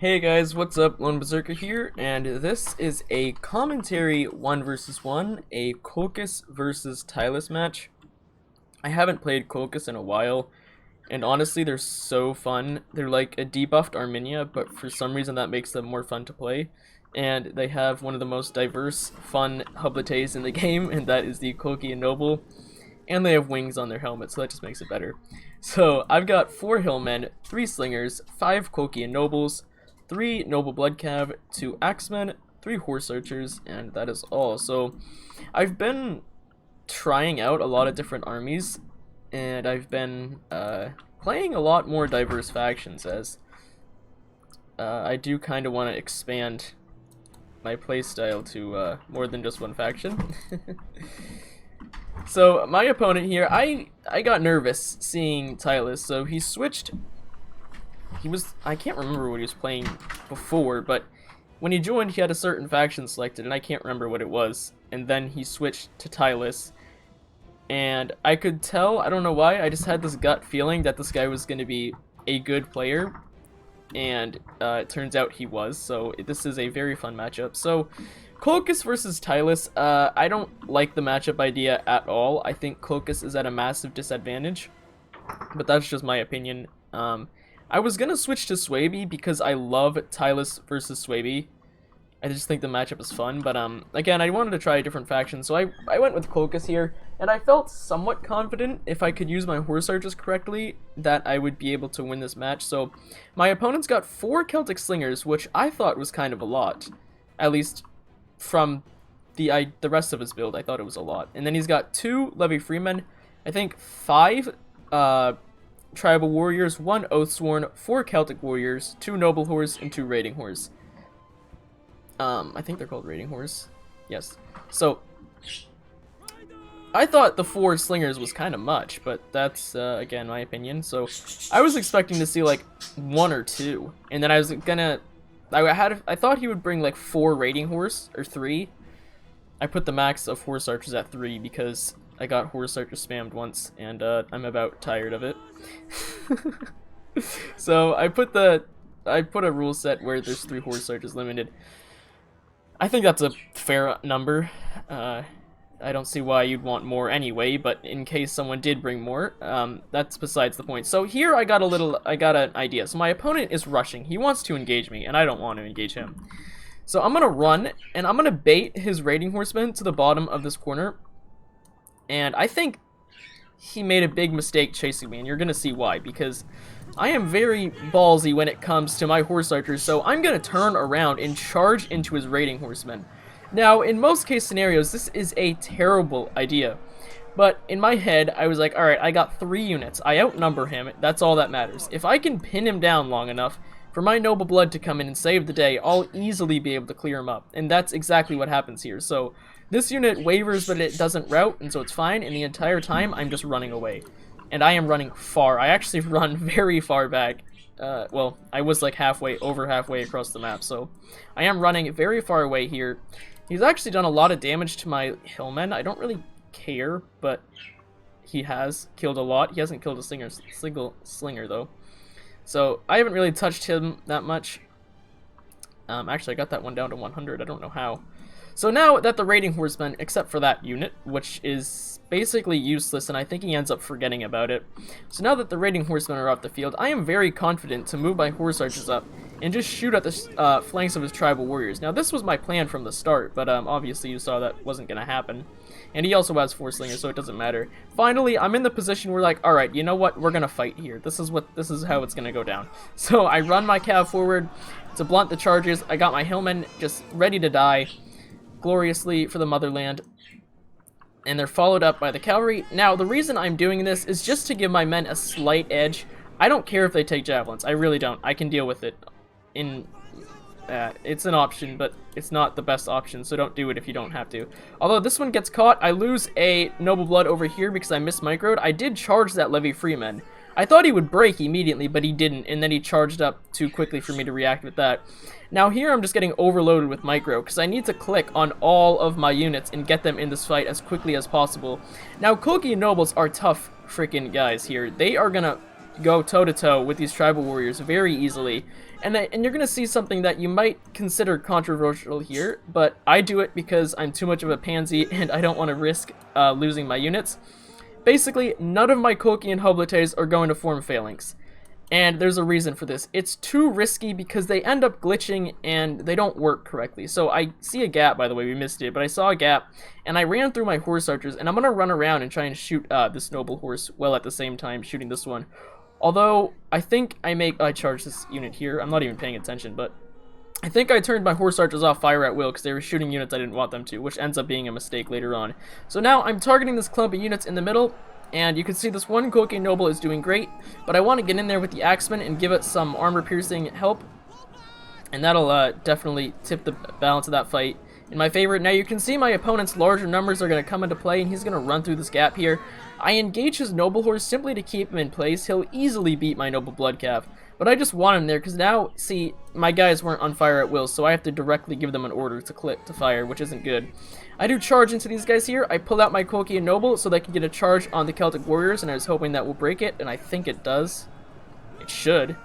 Hey guys, what's up? Lone Berserker here, and this is a commentary 1 versus 1, a Colchis versus Tylis match. I haven't played Colchis in a while, and honestly they're so fun. They're like a debuffed Arminia, but for some reason that makes them more fun to play. And they have one of the most diverse, fun hoplites in the game, and that is the Colchian Noble. And they have wings on their helmet, so that just makes it better. So I've got 4 Hillmen, 3 Slingers, 5 Colchian Nobles, 3 Noble Blood Cav, 2 Axemen, 3 Horse Archers, and that is all. So I've been trying out a lot of different armies, and I've been playing a lot more diverse factions as I do kind of want to expand my playstyle to more than just one faction. So my opponent here, I got nervous seeing Tylis, so he switched. I can't remember what he was playing before, but when he joined he had a certain faction selected and I can't remember what it was, and then he switched to Tylis, and I could tell, I don't know why, I just had this gut feeling that this guy was going to be a good player, and it turns out he was, so this is a very fun matchup. So Colchis versus Tylis, I don't like the matchup idea at all. I think Colchis is at a massive disadvantage, but that's just my opinion. I was gonna switch to Swaby because I love Tylis versus Swaby. I just think the matchup is fun, but again, I wanted to try a different faction, so I went with Colchis here, and I felt somewhat confident if I could use my Horse Archers correctly that I would be able to win this match. So my opponent's got 4 Celtic Slingers, which I thought was kind of a lot, at least from the rest of his build. I thought it was a lot. And then he's got 2 Levy Freemen, I think 5 Tribal Warriors, 1 Oathsworn, 4 Celtic Warriors, 2 Noble Horse, and 2 Raiding Horse. I think they're called Raiding Horse. Yes. So I thought the 4 Slingers was kind of much, but that's again my opinion. So I was expecting to see like 1 or 2, and then I was gonna I thought he would bring like 4 Raiding Horse, or 3. I put the max of Horse Archers at 3 because I got Horse Archers spammed once, and I'm about tired of it. So I put a rule set where there's 3 Horse Archers limited. I think that's a fair number. I don't see why you'd want more anyway, but in case someone did bring more, that's besides the point. So here I got an idea. So my opponent is rushing. He wants to engage me, and I don't want to engage him. So I'm gonna run, and I'm gonna bait his Raiding Horsemen to the bottom of this corner. And I think he made a big mistake chasing me, and you're gonna see why, because I am very ballsy when it comes to my Horse Archers, so I'm gonna turn around and charge into his Raiding Horsemen. Now, in most case scenarios, this is a terrible idea, but in my head, I was like, alright, I got 3 units, I outnumber him, that's all that matters. If I can pin him down long enough for my Noble Blood to come in and save the day, I'll easily be able to clear him up, and that's exactly what happens here. So this unit wavers, but it doesn't route, and so it's fine, and the entire time, I'm just running away. And I am running far. I actually run very far back. Well, I was like over halfway across the map, so I am running very far away here. He's actually done a lot of damage to my Hillmen. I don't really care, but he has killed a lot. He hasn't killed a single slinger, though. So I haven't really touched him that much. Actually, I got that one down to 100. I don't know how. So now that the Raiding Horsemen, except for that unit, which is basically useless, and I think he ends up forgetting about it. So now that the Raiding Horsemen are off the field, I am very confident to move my Horse Archers up and just shoot at the flanks of his Tribal Warriors. Now this was my plan from the start, but obviously you saw that wasn't going to happen. And he also has 4 Slingers, so it doesn't matter. Finally, I'm in the position where like, alright, you know what, we're going to fight here. This is how it's going to go down. So I run my cav forward to blunt the charges. I got my Hillmen just ready to die gloriously for the motherland, and they're followed up by the cavalry. Now, the reason I'm doing this is just to give my men a slight edge. I don't care if they take javelins. I really don't. I can deal with it. It's an option, but it's not the best option, so don't do it if you don't have to. Although this one gets caught, I lose a Noble Blood over here because I mismicroed. I did charge that Levy Freeman. I thought he would break immediately, but he didn't, and then he charged up too quickly for me to react with that. Now here I'm just getting overloaded with micro, because I need to click on all of my units and get them in this fight as quickly as possible. Now Colchian Nobles are tough freaking guys here. They are gonna go toe-to-toe with these tribal warriors very easily. And you're going to see something that you might consider controversial here, but I do it because I'm too much of a pansy and I don't want to risk losing my units. Basically, none of my Colchian hoplites are going to form phalanx. And there's a reason for this. It's too risky because they end up glitching and they don't work correctly. So I see a gap, by the way, we missed it, but I saw a gap and I ran through my horse archers and I'm going to run around and try and shoot this noble horse while at the same time shooting this one. Although, I think I charged this unit here. I'm not even paying attention, but I think I turned my horse archers off fire at will because they were shooting units I didn't want them to, which ends up being a mistake later on. So now I'm targeting this clump of units in the middle. And you can see this one Colchian noble is doing great, but I want to get in there with the axeman and give it some armor-piercing help. And that'll definitely tip the balance of that fight in my favor. Now you can see my opponent's larger numbers are going to come into play, and he's going to run through this gap here. I engage his noble horse simply to keep him in place. He'll easily beat my noble bloodcav, but I just want him there because now, see, my guys weren't on fire at will, so I have to directly give them an order to click to fire, which isn't good. I do charge into these guys here. I pull out my Colchian noble so they can get a charge on the Celtic warriors, and I was hoping that will break it, and I think it does. It should,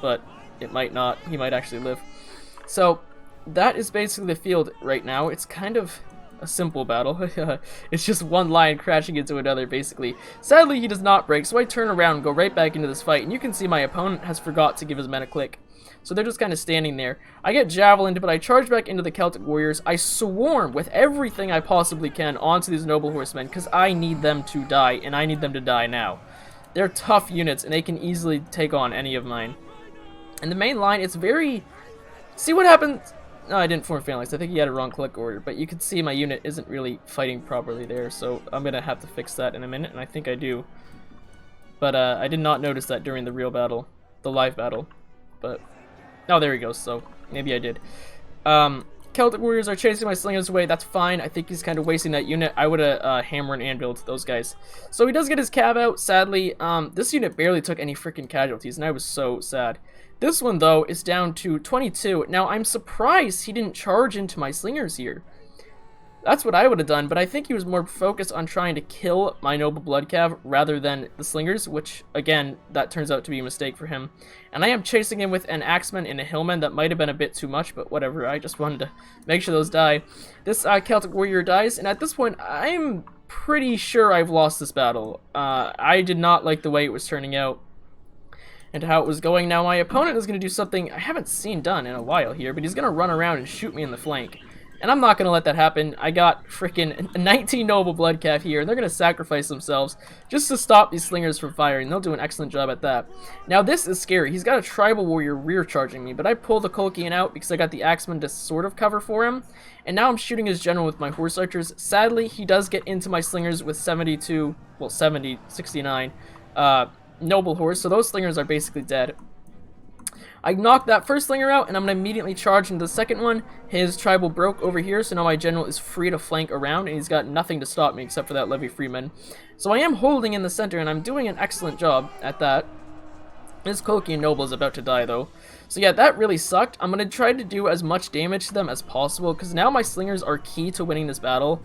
but it might not. He might actually live. So that is basically the field right now. It's kind of a simple battle. It's just one line crashing into another, basically. Sadly, he does not break, so I turn around and go right back into this fight, and you can see my opponent has forgot to give his men a click. So they're just kind of standing there. I get javelined, but I charge back into the Celtic warriors. I swarm with everything I possibly can onto these noble horsemen because I need them to die, and I need them to die now. They're tough units, and they can easily take on any of mine. And the main line, it's very... See what happens? No, I didn't form phalanx. I think he had a wrong click order, but you can see my unit isn't really fighting properly there, so I'm going to have to fix that in a minute, and I think I do. But I did not notice that during the real battle, the live battle, but... Oh, there he goes, so maybe I did. Celtic warriors are chasing my slingers away. That's fine. I think he's kind of wasting that unit. I would have hammer and anviled those guys. So he does get his cav out, sadly. This unit barely took any freaking casualties, and I was so sad. This one, though, is down to 22. Now, I'm surprised he didn't charge into my slingers here. That's what I would have done, but I think he was more focused on trying to kill my noble bloodcav rather than the slingers, which, again, that turns out to be a mistake for him. And I am chasing him with an axeman and a hillman. That might have been a bit too much, but whatever. I just wanted to make sure those die. This Celtic warrior dies, and at this point, I'm pretty sure I've lost this battle. I did not like the way it was turning out and how it was going. Now, my opponent is going to do something I haven't seen done in a while here, but he's going to run around and shoot me in the flank. And I'm not going to let that happen. I got freaking 19 noble bloodcav here, and they're going to sacrifice themselves just to stop these slingers from firing. They'll do an excellent job at that. Now, this is scary. He's got a tribal warrior rear charging me, but I pulled the Colchian out because I got the axeman to sort of cover for him. And now I'm shooting his general with my horse archers. Sadly, he does get into my slingers with 69 noble horse, so those slingers are basically dead. I knocked that first slinger out, and I'm going to immediately charge into the second one. His tribal broke over here, so now my general is free to flank around, and he's got nothing to stop me except for that levy freeman. So I am holding in the center, and I'm doing an excellent job at that. This Colchian noble is about to die, though. So yeah, that really sucked. I'm going to try to do as much damage to them as possible, because now my slingers are key to winning this battle,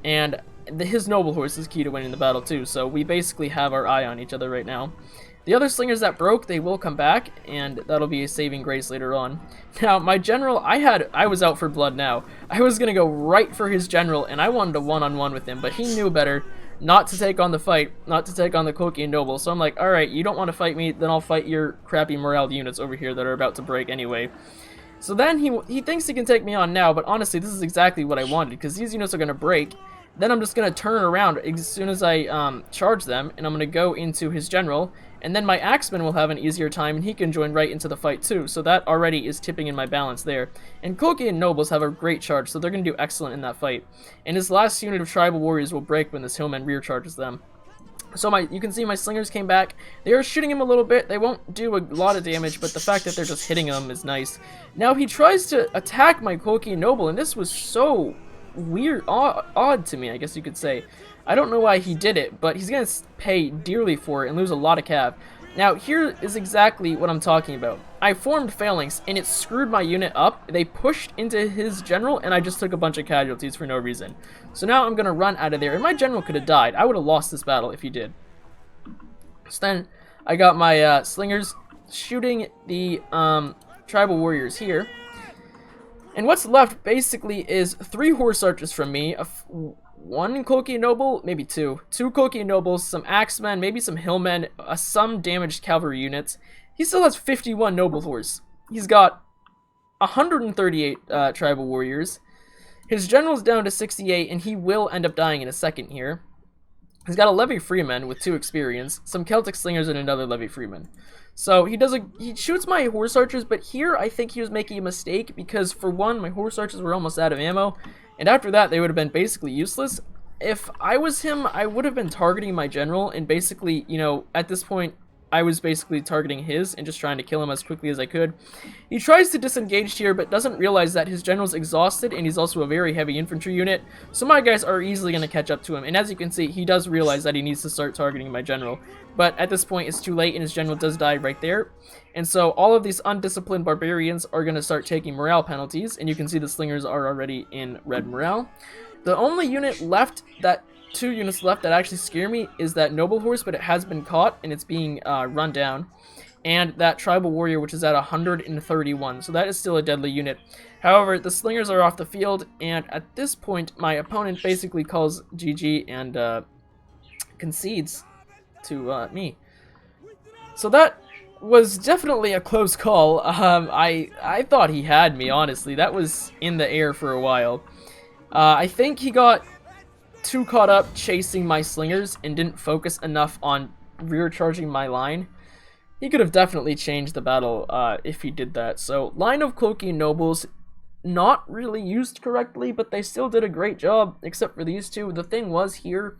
and his noble horse is key to winning the battle, too. So we basically have our eye on each other right now. The other slingers that broke, they will come back, and that'll be a saving grace later on. Now, my general, I was out for blood now. I was going to go right for his general, and I wanted a one-on-one with him, but he knew better not to take on the fight, not to take on the Colchian noble. So I'm like, alright, you don't want to fight me, then I'll fight your crappy morale units over here that are about to break anyway. So then he thinks he can take me on now, but honestly, this is exactly what I wanted, because these units are going to break. Then I'm just going to turn around as soon as I charge them, and I'm going to go into his general, and then my axeman will have an easier time, and he can join right into the fight too, so that already is tipping in my balance there. And Colchian nobles have a great charge, so they're going to do excellent in that fight. And his last unit of tribal warriors will break when this hillman rear charges them. So you can see my slingers came back. They are shooting him a little bit. They won't do a lot of damage, but the fact that they're just hitting him is nice. Now he tries to attack my Colchian noble, and this was so weird, odd to me, I guess you could say. I don't know why he did it, but he's going to pay dearly for it and lose a lot of cav. Now, here is exactly what I'm talking about. I formed phalanx, and it screwed my unit up. They pushed into his general, and I just took a bunch of casualties for no reason. So now I'm going to run out of there, and my general could have died. I would have lost this battle if he did. So then, I got my slingers shooting the tribal warriors here. And what's left basically is 3 horse archers from me, one Colchis noble, maybe 2 Colchis nobles, some axemen, maybe some hillmen, some damaged cavalry units. He still has 51 noble horse. He's got 138 tribal warriors. His general's down to 68, and he will end up dying in a second here. He's got a levy freeman with 2 experience, some Celtic slingers, and another levy freeman. So he shoots my horse archers, but here I think he was making a mistake because, for one, my horse archers were almost out of ammo, and after that they would have been basically useless. If I was him, I would have been targeting my general, and basically, you know, at this point, I was basically targeting his and just trying to kill him as quickly as I could. He tries to disengage here, but doesn't realize that his general's exhausted, and he's also a very heavy infantry unit, so my guys are easily going to catch up to him. And as you can see, he does realize that he needs to start targeting my general, but at this point it's too late, and his general does die right there. And so all of these undisciplined barbarians are going to start taking morale penalties, and you can see the slingers are already in red morale. The only unit left that 2 units left that actually scare me is that noble horse, but it has been caught and it's being run down, and that tribal warrior, which is at 131, so that is still a deadly unit. However, the slingers are off the field, and at this point my opponent basically calls GG and concedes to me. So that was definitely a close call. I thought he had me, honestly. That was in the air for a while. I think he got too caught up chasing my slingers and didn't focus enough on rear charging my line. He could have definitely changed the battle if he did that. So line of Colchis nobles, not really used correctly, but they still did a great job except for these 2. The thing was here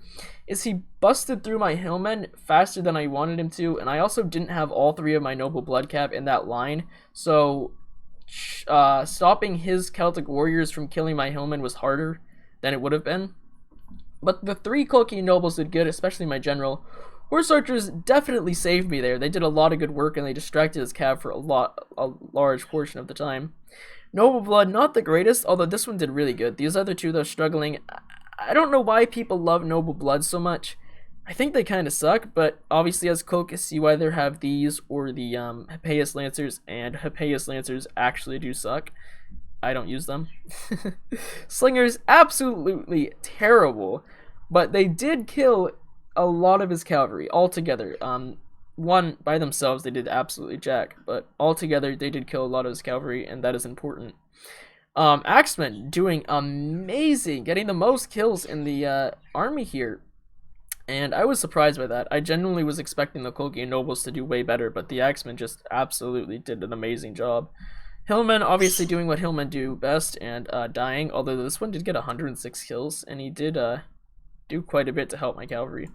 is he busted through my hillmen faster than I wanted him to, and I also didn't have all 3 of my noble blood cap in that line, so stopping his Celtic warriors from killing my hillmen was harder than it would have been. But the 3 Colchis nobles did good, especially my general. Horse archers definitely saved me there. They did a lot of good work, and they distracted his cav for a large portion of the time. Noble blood, not the greatest, although this one did really good. These other 2, though, struggling. I don't know why people love noble blood so much. I think they kind of suck, but obviously as Colchis, you either have these or the Hippeus Lancers, and Hippeus Lancers actually do suck. I don't use them. Slingers, absolutely terrible, but they did kill a lot of his cavalry altogether. One by themselves they did absolutely jack, but altogether they did kill a lot of his cavalry, and that is important. Axemen doing amazing, getting the most kills in the army here, and I was surprised by that. I genuinely was expecting the Colchis nobles to do way better, but the Axemen just absolutely did an amazing job. Hillmen obviously doing what Hillmen do best and dying, although this one did get 106 kills, and he did do quite a bit to help my cavalry.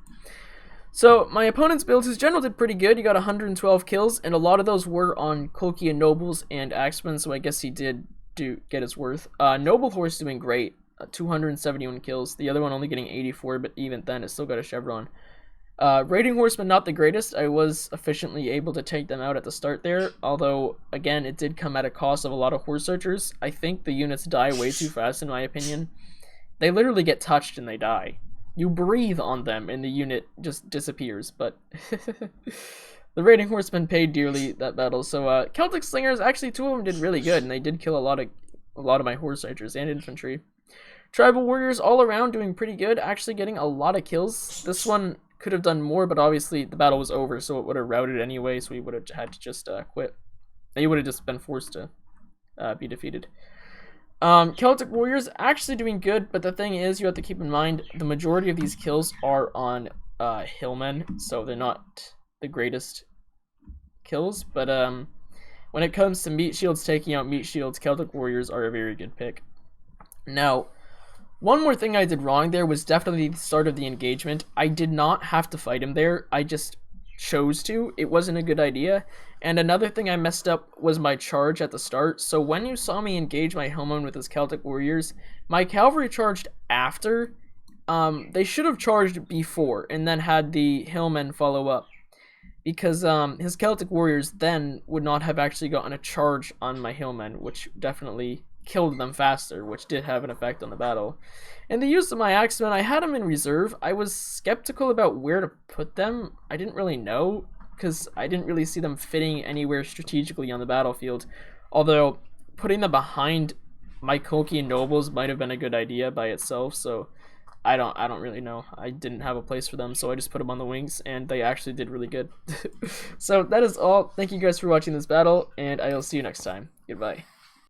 So my opponent's build, his general did pretty good. He got 112 kills, and a lot of those were on Colchis nobles and axemen, so I guess he did get his worth. Noble horse doing great, 271 kills. The other one only getting 84, but even then it still got a chevron. Raiding horsemen, not the greatest. I was efficiently able to take them out at the start there, although again it did come at a cost of a lot of horse archers. I think the units die way too fast in my opinion. They literally get touched and they die. You breathe on them and the unit just disappears, but the raiding horsemen paid dearly that battle. So Celtic slingers, actually 2 of them did really good, and they did kill a lot of my horse archers and infantry. Tribal warriors all around doing pretty good, actually getting a lot of kills. This one could have done more, but obviously the battle was over, so it would have routed anyway, so he would have had to just quit. He would have just been forced to be defeated. Celtic warriors actually doing good, but the thing is, you have to keep in mind the majority of these kills are on hillmen, so they're not the greatest kills. But when it comes to meat shields, taking out meat shields, Celtic warriors are a very good pick. Now, one more thing I did wrong there was definitely the start of the engagement. I did not have to fight him there. I just chose to. It wasn't a good idea. And another thing I messed up was my charge at the start. So when you saw me engage my hillman with his Celtic warriors, my cavalry charged after. They should have charged before and then had the hillmen follow up, because his Celtic warriors then would not have actually gotten a charge on my hillmen, which definitely killed them faster, which did have an effect on the battle. And the use of my axemen, I had them in reserve. I was skeptical about where to put them. I didn't really know. because I didn't really see them fitting anywhere strategically on the battlefield. Although putting them behind my Colchian nobles might have been a good idea by itself. So I don't really know. I didn't have a place for them, so I just put them on the wings, and they actually did really good. So that is all. Thank you guys for watching this battle, and I will see you next time. Goodbye.